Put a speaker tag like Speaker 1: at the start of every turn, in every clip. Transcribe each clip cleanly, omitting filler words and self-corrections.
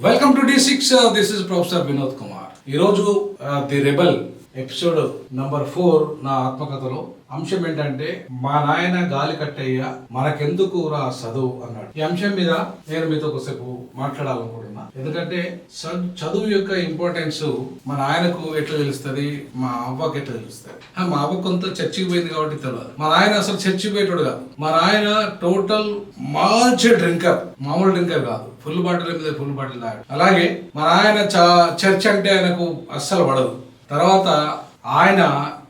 Speaker 1: Welcome to D6. This is professor Vinod Kumar. ఈరోజు the rebel episode number 4 నా ఆత్మకథలో అంశం ఏంటంటే మా నాయన గాలి కట్టయ్య మనకెందుకు రా చదువు అన్నాడు. ఈ అంశం మీద నేను మీతో కొద్దిసేపు మాట్లాడాలనుకుంటున్నా. ఎందుకంటే చదువు యొక్క ఇంపార్టెన్స్ మా నాయనకు ఎట్లా తెలుస్తుంది, మా అవ్వకు ఎట్లా తెలుస్తుంది. మా అవ్వ కొంత చర్చికి పోయింది కాబట్టి తెలియదు. మా నాయన అసలు చర్చికి పోయేటోడు కాదు. మా నాయన టోటల్ మంచి డ్రింకర్, మామూలు డ్రింకర్ కాదు. ఫుల్ బాటిల్ మీద ఫుల్ బాటిల్ తాగాడు. అలాగే మా నాయన చర్చ్ అంటే ఆయనకు అస్సలు పడదు. తర్వాత ఆయన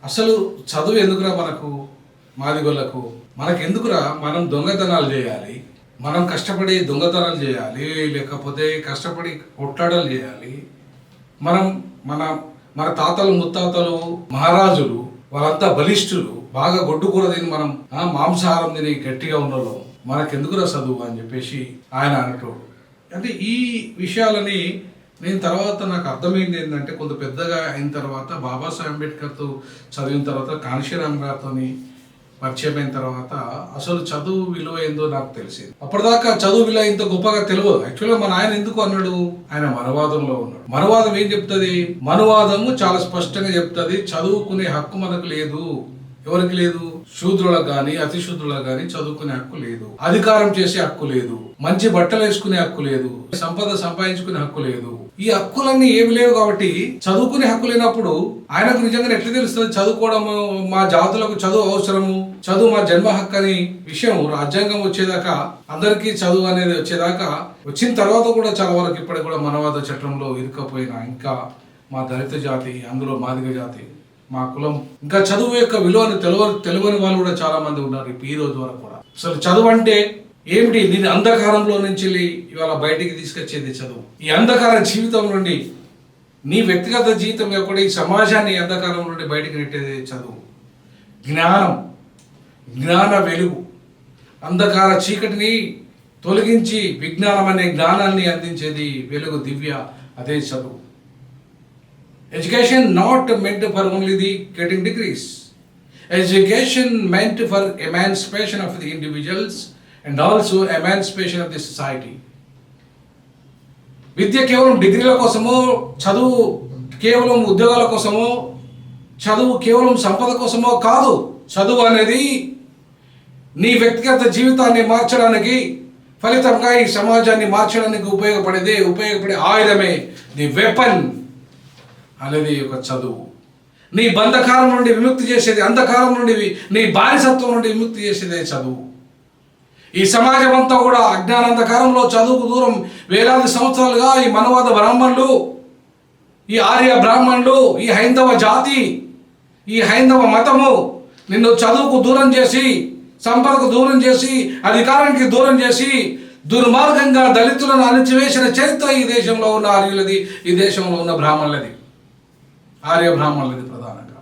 Speaker 1: అసలు చదువు ఎందుకురా మనకు, మాదిగోళ్ళకు మనకెందుకురా, మనం దొంగతనాలు చేయాలి, మనం కష్టపడి దొంగతనాలు చేయాలి, లేకపోతే కష్టపడి కొట్లాటలు చేయాలి. మనం మన మన తాతలు ముత్తాతలు మహారాజులు వాళ్ళంతా బలిష్ఠులు, బాగా గొడ్డుకూర తిని మనం మాంసాహారం తిని గట్టిగా ఉన్నోళ్ళు, మనకెందుకురా చదువు అని చెప్పేసి ఆయన అనటోడు. అంటే ఈ విషయాలని నేను తర్వాత నాకు అర్థమైంది ఏంటంటే, కొంత పెద్దగా అయిన తర్వాత బాబాసాహెబ్ అంబేద్కర్తో చదివిన తర్వాత, కాన్షీరామ్ గారితో పరిచయం అయిన తర్వాత అసలు చదువు విలువ ఏందో నాకు తెలిసింది. అప్పటిదాకా చదువు విలువ ఇంత గొప్పగా తెలియదు. యాక్చువల్గా మన ఆయన ఎందుకు అన్నాడు, ఆయన మనువాదంలో ఉన్నాడు. మనువాదం ఏం చెప్తుంది, మనువాదము చాలా స్పష్టంగా చెప్తుంది, చదువుకునే హక్కు మనకు లేదు. ఎవరికి లేదు? శూద్రులకు గాని అతి శూద్రులకు గాని చదువుకునే హక్కు లేదు, అధికారం చేసే హక్కు లేదు, మంచి బట్టలు వేసుకునే హక్కు లేదు, సంపద సంపాదించుకునే హక్కు లేదు. ఈ హక్కులన్నీ ఏమి లేవు కాబట్టి చదువుకునే హక్కు లేనప్పుడు ఆయనకు నిజంగా ఎట్లా తెలుస్తుంది చదువుకోవడము, మా జాతులకు చదువు అవసరము, చదువు మా జన్మ హక్కు అని విషయం రాజ్యాంగం వచ్చేదాకా, అందరికీ చదువు అనేది వచ్చేదాకా, వచ్చిన తర్వాత కూడా చాలా వరకు ఇప్పటికి కూడా మనవాద చట్టంలో ఇరుక్కపోయిన ఇంకా మా దళిత జాతి, అందులో మాదిగ జాతి, మా కులం, ఇంకా చదువు యొక్క విలువను తెలియని వాళ్ళు కూడా చాలా మంది ఉన్నారు ఈ రోజు వరకు కూడా. అసలు చదువు అంటే ఏమిటి, నేను అంధకారంలో నుంచి ఇవాళ బయటికి తీసుకొచ్చేది చదువు. ఈ అంధకార జీవితం నుండి నీ వ్యక్తిగత జీవితం కూడా ఈ సమాజాన్ని అంధకారం నుండి బయటికి నెట్టేది చదువు. జ్ఞానం, జ్ఞాన వెలుగు, అంధకార చీకటిని తొలగించి విజ్ఞానం అనే జ్ఞానాన్ని అందించేది వెలుగు, దివ్య, అదే చదువు. Education not meant for only the getting degrees. Education meant for emancipation of the individuals and also emancipation of the society. విద్య కేవలం డిగ్రీల కోసమో, చదువు కేవలం ఉద్యోగాల కోసమో, చదువు కేవలం సంపద కోసమో కాదు. చదువు అనేది నీ వ్యక్తిగత జీవితాన్ని మార్చడానికి, ఫలితంగా ఈ సమాజాన్ని మార్చడానికి ఉపయోగపడే ఆయుధమే, ది వెపన్ అనేది ఒక చదువు. నీ బంధకారం నుండి విముక్తి చేసేది, అంధకారం నుండి, నీ బానిసత్వం నుండి విముక్తి చేసేదే చదువు. ఈ సమాజం అంతా కూడా అజ్ఞానాంధకారంలో చదువుకు దూరం వేలాది సంవత్సరాలుగా ఈ మనవాద బ్రాహ్మణులు, ఈ ఆర్య బ్రాహ్మణులు, ఈ హైందవ జాతి, ఈ హైందవ మతము నిన్ను చదువుకు దూరం చేసి, సంపదకు దూరం చేసి, అధికారానికి దూరం చేసి, దుర్మార్గంగా దళితులను అణచివేసిన చరిత్ర ఈ దేశంలో ఉన్న ఆర్యులది, ఈ దేశంలో ఉన్న బ్రాహ్మణులది, ఆర్య బ్రాహ్మణులది, ప్రధానంగా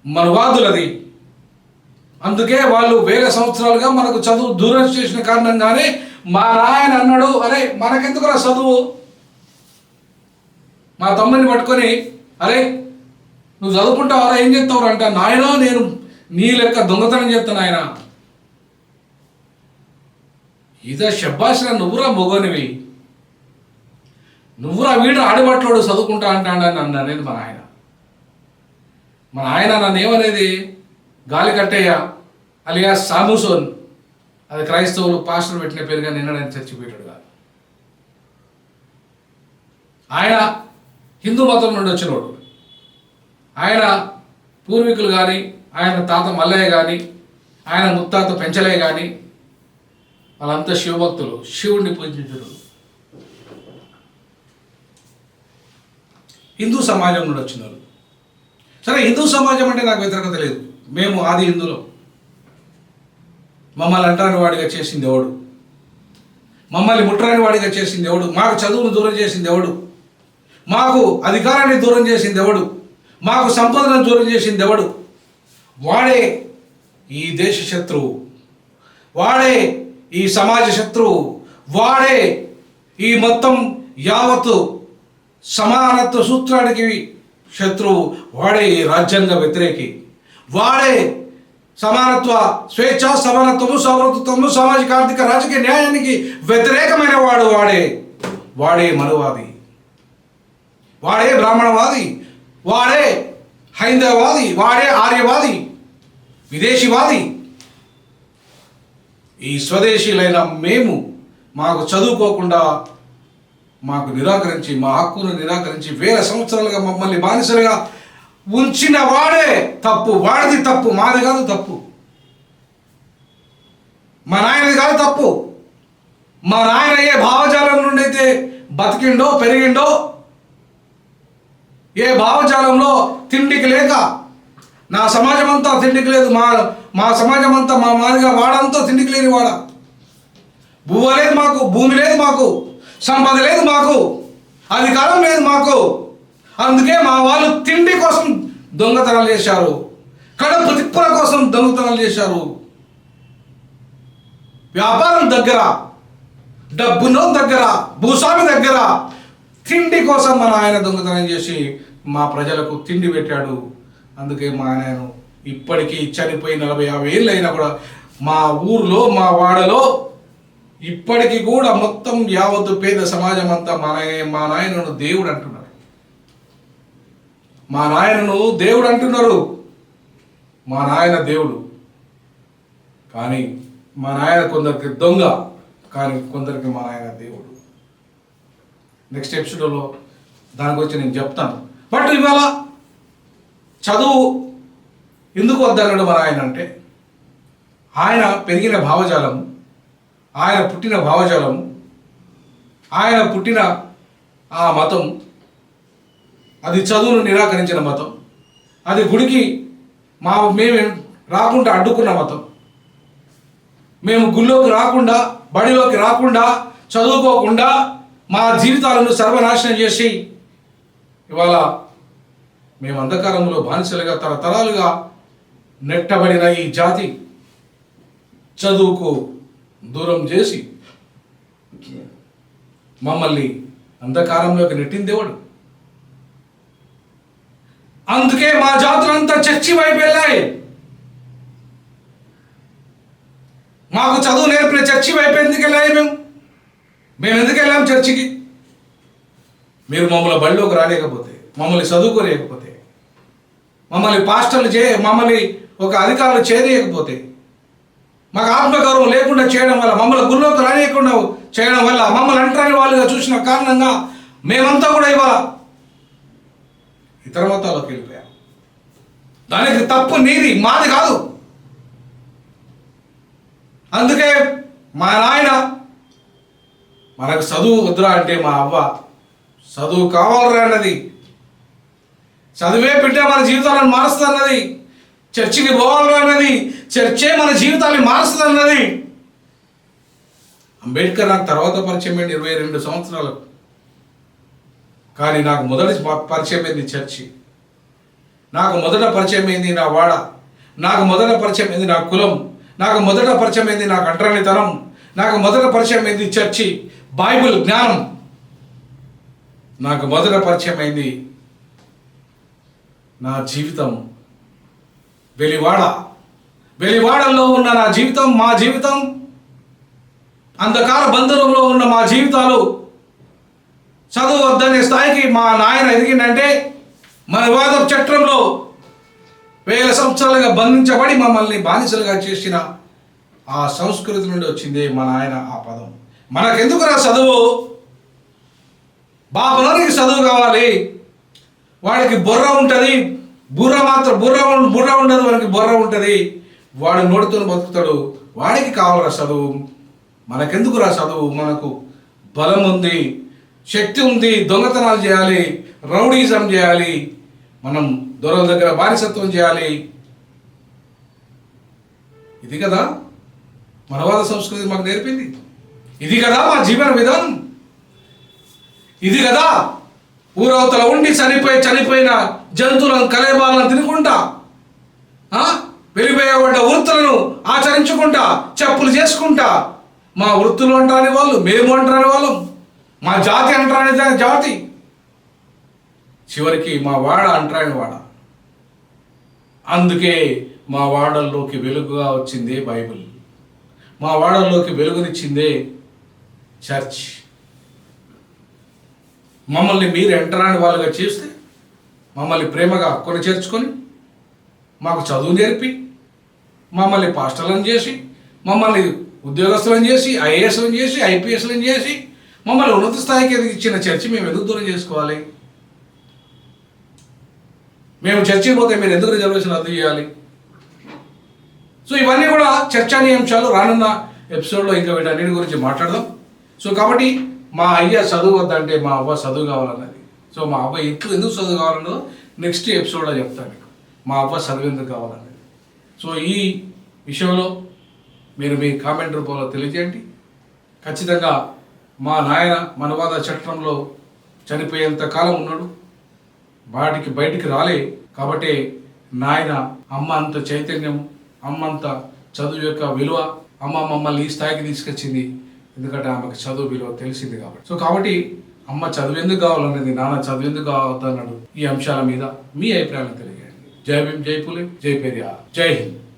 Speaker 1: మనవాదులది. అందుకే వాళ్ళు వేల సంవత్సరాలుగా మనకు చదువు దూరం చేసిన కారణంగానే మా నాయన అన్నాడు, అరే మనకెందుకురా చదువు. మా తమ్ముడిని పట్టుకొని, అరే నువ్వు చదువుకుంటావరా, ఏం చేస్తావు అంటే, నాయన నేను నీ లెక్క దొంగతనం చేస్తాను ఆయన. ఇదే శబ్బాసిన, నువ్వురా మొగనివి, నువ్వురా వీడు ఆడిబట్లోడు చదువుకుంటా అంటాడని అన్నది మన ఆయన. మన ఆయన నన్ను ఏమనేది, గాలి కట్టయ్య అలియాస్ సాముసోన్, అది క్రైస్తవులు పాస్టర్ పెట్టిన పేరుగా నిన్నడని చచ్చిపోయాడు కాదు. ఆయన హిందూ మతం నుండి వచ్చినోడు. ఆయన పూర్వీకులు కానీ, ఆయన తాత మల్లయ్య కానీ, ఆయన ముత్తాత పెంచలయ్య కానీ వాళ్ళంతా శివభక్తులు, శివుణ్ణి పూజించరు. హిందూ సమాజం నుండి వచ్చిన వాళ్ళు. సరే, హిందూ సమాజం అంటే నాకు వ్యతిరేకత లేదు, మేము ఆది హిందువులు. మమ్మల్ని అంటరాని వాడిగా చేసింది ఎవడు, మమ్మల్ని ముట్టరాని వాడిగా చేసింది ఎవడు, మాకు చదువును దూరం చేసింది ఎవడు, మాకు అధికారాన్ని దూరం చేసింది ఎవడు, మాకు సంపదను దూరం చేసింది ఎవడు? వాడే ఈ దేశ శత్రువు, వాడే ఈ సమాజ శత్రువు, వాడే ఈ మొత్తం యావత్తు సమానత్వ సూత్రానికి శత్రువు, వాడే ఈ రాజ్యాంగ వ్యతిరేకి, వాడే సమానత్వ, స్వేచ్ఛ, సమానత్వము, సౌరత్వము, సామాజిక, ఆర్థిక, రాజకీయ న్యాయానికి వ్యతిరేకమైన వాడు వాడే. వాడే మనువాది, వాడే బ్రాహ్మణవాది, వాడే హైందవవాది, వాడే ఆర్యవాది, విదేశీవాది. ఈ స్వదేశీలైన మేము మాకు చదువుకోకుండా మాకు నిరాకరించి, మా హక్కును నిరాకరించి వేల సంవత్సరాలుగా మమ్మల్ని బానిసలుగా ఉంచిన వాడే తప్పు. వాడిది తప్పు, మాది కాదు తప్పు. మా నాయనది కాదు తప్పు. మా నాయన ఏ భావజాలం నుండి అయితే బతికిండో పెరిగిండో, ఏ భావజాలంలో తిండికి లేక నా సమాజం అంతా తిండికి లేదు, మా సమాజం అంతా మా మాదిగా వాడంతా తిండికి లేని వాడ. భూవ లేదు మాకు, భూమి లేదు మాకు, సంపద లేదు మాకు, అధికారం లేదు మాకు. అందుకే మా వాళ్ళు తిండి కోసం దొంగతనాలు చేశారు, కడుపు తిప్పుల కోసం దొంగతనాలు చేశారు. వ్యాపారం దగ్గర, డబ్బునో దగ్గర, భూస్వామి దగ్గర తిండి కోసం మన ఆయన దొంగతనం చేసి మా ప్రజలకు తిండి పెట్టాడు. అందుకే మా ఆయనను ఇప్పటికీ చనిపోయి 40-50 ఏళ్ళు అయినా కూడా మా ఊర్లో, మా వాడలో ఇప్పటికీ కూడా మొత్తం యావత్తు పేద సమాజం అంతా మా నాయనను దేవుడు అంటున్నారు. మా నాయనను దేవుడు అంటున్నారు. మా నాయన దేవుడు, కానీ మా నాయన కొందరికి దొంగ, కానీ కొందరికి మా నాయన దేవుడు. నెక్స్ట్ ఎపిసోడ్లో దాని గురించి నేను చెప్తాను. బట్ ఇవాళ చదువు ఎందుకు వద్దన్నాడు మా నాయన అంటే, ఆయన పెరిగిన భావజాలము, ఆయన పుట్టిన భావజాలము, ఆయన పుట్టిన ఆ మతం, అది చదువును నిరాకరించిన మతం, అది గుడికి మేము రాకుండా అడ్డుకున్న మతం, మేము గుళ్ళోకి రాకుండా, బడిలోకి రాకుండా, చదువుకోకుండా మా జీవితాలను సర్వనాశనం చేసి ఇవాళ మేము అంధకారంలో బానిసలుగా తరతరాలుగా నెట్టబడిన ఈ జాతి చదువుకు దూరం చేసి మమ్మల్ని అంధకారంలోకి నెట్టిన దేవుడు. అందుకే మా జాతులంతా చర్చి వైపు వెళ్ళాయి. మాకు చదువు నేర్పిన చర్చి వైపు ఎందుకు వెళ్ళాయి? మేము ఎందుకు వెళ్ళాం చర్చికి? మీరు మమ్మల్ని బడిలోకి రాలేకపోతే, మమ్మల్ని చదువుకోలేకపోతే, మమ్మల్ని పాస్టర్లు మమ్మల్ని ఒక అధికారులు చేయలేకపోతే, మాకు ఆత్మగౌరవం లేకుండా చేయడం వల్ల, మమ్మల్ని గుళ్ళోకి రానియకుండా చేయడం వల్ల, మమ్మల్ని అంటరాని వాళ్ళుగా చూసిన కారణంగా మేమంతా కూడా ఇవాళ ఇతర మతాలకు వెళ్ళిపోయాం. దానికి తప్పు నీది, మాది కాదు. అందుకే మా నాయన మనకు చదువు వద్దురా అంటే మా అవ్వ చదువు కావాలరా అన్నది. చదువే బిడ్డ మన జీవితాలను మారుస్తుంది అన్నది. చర్చికి పోవాలరా అన్నది. చర్చే మన జీవితాన్ని మారుస్తుంది అన్నది. అంబేద్కర్ నాకు తర్వాత పరిచయం అయింది 22 సంవత్సరాలకు. కానీ నాకు మొదటి పరిచయం అయింది చర్చి. నాకు మొదట పరిచయం అయింది నా వాడ. నాకు మొదట పరిచయం అయింది నా కులం. నాకు మొదట పరిచయం అయింది నాకు అంటరానితనం. నాకు మొదట పరిచయం అయింది చర్చి, బైబిల్ జ్ఞానం. నాకు మొదట పరిచయం అయింది నా జీవితం వెలివాడ. వెలివాడల్లో ఉన్న నా జీవితం, మా జీవితం, అంధకార బంధనంలో ఉన్న మా జీవితాలు చదువు వద్దనే స్థాయికి మా నాయన ఎదిగిందంటే మన వాదం చట్రంలో 1000 సంవత్సరాలుగా బంధించబడి మమ్మల్ని బానిసలుగా చేసిన ఆ సంస్కృతి నుండి వచ్చింది మా నాయన ఆ పదం. మనకెందుకురా చదువు? బాబులోనికి చదువు కావాలి. వాడికి బుర్ర ఉంటుంది, బుర్ర ఉండదు, వాడికి బుర్ర ఉంటుంది. వాడు నోటితో బతుకుతాడు. వాడికి కావాలరా చదువు. మనకెందుకురా చదువు? మనకు బలం ఉంది, శక్తి ఉంది, దొంగతనాలు చేయాలి, రౌడీజం చేయాలి, మనం దొరల దగ్గర బానిసత్వం చేయాలి. ఇది కదా మనవాద సంస్కృతి మాకు నేర్పింది. ఇది కదా మా జీవన విధానం. ఇది కదా ఊరవతల ఉండి చనిపోయిన జంతువులను, కలేబాలను తినుకుంటా, వెలిపోయబడ్డ వృత్తులను ఆచరించుకుంటా, చెప్పులు చేసుకుంటా, మా వృత్తులు అంటారని వాళ్ళు, మేము అంటారని వాళ్ళం, మా జాతి అంటారని జాతి, చివరికి మా వాడ అంటరాని వాడ. అందుకే మా వాడల్లోకి వెలుగుగా వచ్చిందే బైబిల్. మా వాడల్లోకి వెలుగునిచ్చిందే చర్చ్. మమ్మల్ని మీరు ఎంటరాని వాళ్ళుగా చేస్తే మమ్మల్ని ప్రేమగా కొని చేర్చుకొని మాకు చదువు నేర్పి మమ్మల్ని పాస్టర్లను చేసి మమ్మల్ని ఉద్యోగస్తులను చేసి ఐఏఎస్లను చేసి ఐపీఎస్లను చేసి మమ్మల్ని ఉన్నత స్థాయికి ఇచ్చిన చర్చి మేము ఎందుకు దూరం చేసుకోవాలి? మేము చర్చికి పోతే మీరు ఎందుకు రిజర్వేషన్ రద్దు చేయాలి? సో ఇవన్నీ కూడా చర్చానీయాంశాలు రానున్న ఎపిసోడ్లో ఇంకా వీటన్నిటి గురించి మాట్లాడదాం. సో కాబట్టి మా అయ్య చదువు వద్దంటే మా అవ్వ చదువు కావాలన్నది. సో మా అవ్వ ఎందుకు చదువు కావాలన్నదో నెక్స్ట్ ఎపిసోడ్లో చెప్తాను మీకు. మా అవ్వ చదువు ఎందుకు కావాలన్నది. సో ఈ విషయంలో మీరు మీ కామెంట్ రూపంలో తెలియజేయండి. ఖచ్చితంగా మా నాయన మనవాద చట్టంలో చనిపోయేంత కాలం ఉన్నాడు, వాటికి బయటికి రాలే. కాబట్టి నాయన అమ్మ అంత చైతన్యం, అమ్మ అంత చదువు యొక్క విలువ, అమ్మ మమ్మల్ని ఈ స్థాయికి తీసుకొచ్చింది ఎందుకంటే ఆమెకు చదువు విలువ తెలిసింది కాబట్టి. సో కాబట్టి అమ్మ చదువు ఎందుకు కావాలన్నది, నాన్న చదువు ఎందుకు కావద్దన్నాడు, ఈ అంశాల మీద మీ అభిప్రాయాలను తెలియజేయండి. జై భీమ్, జై పులే, జై పెరియార్, జై హింద్.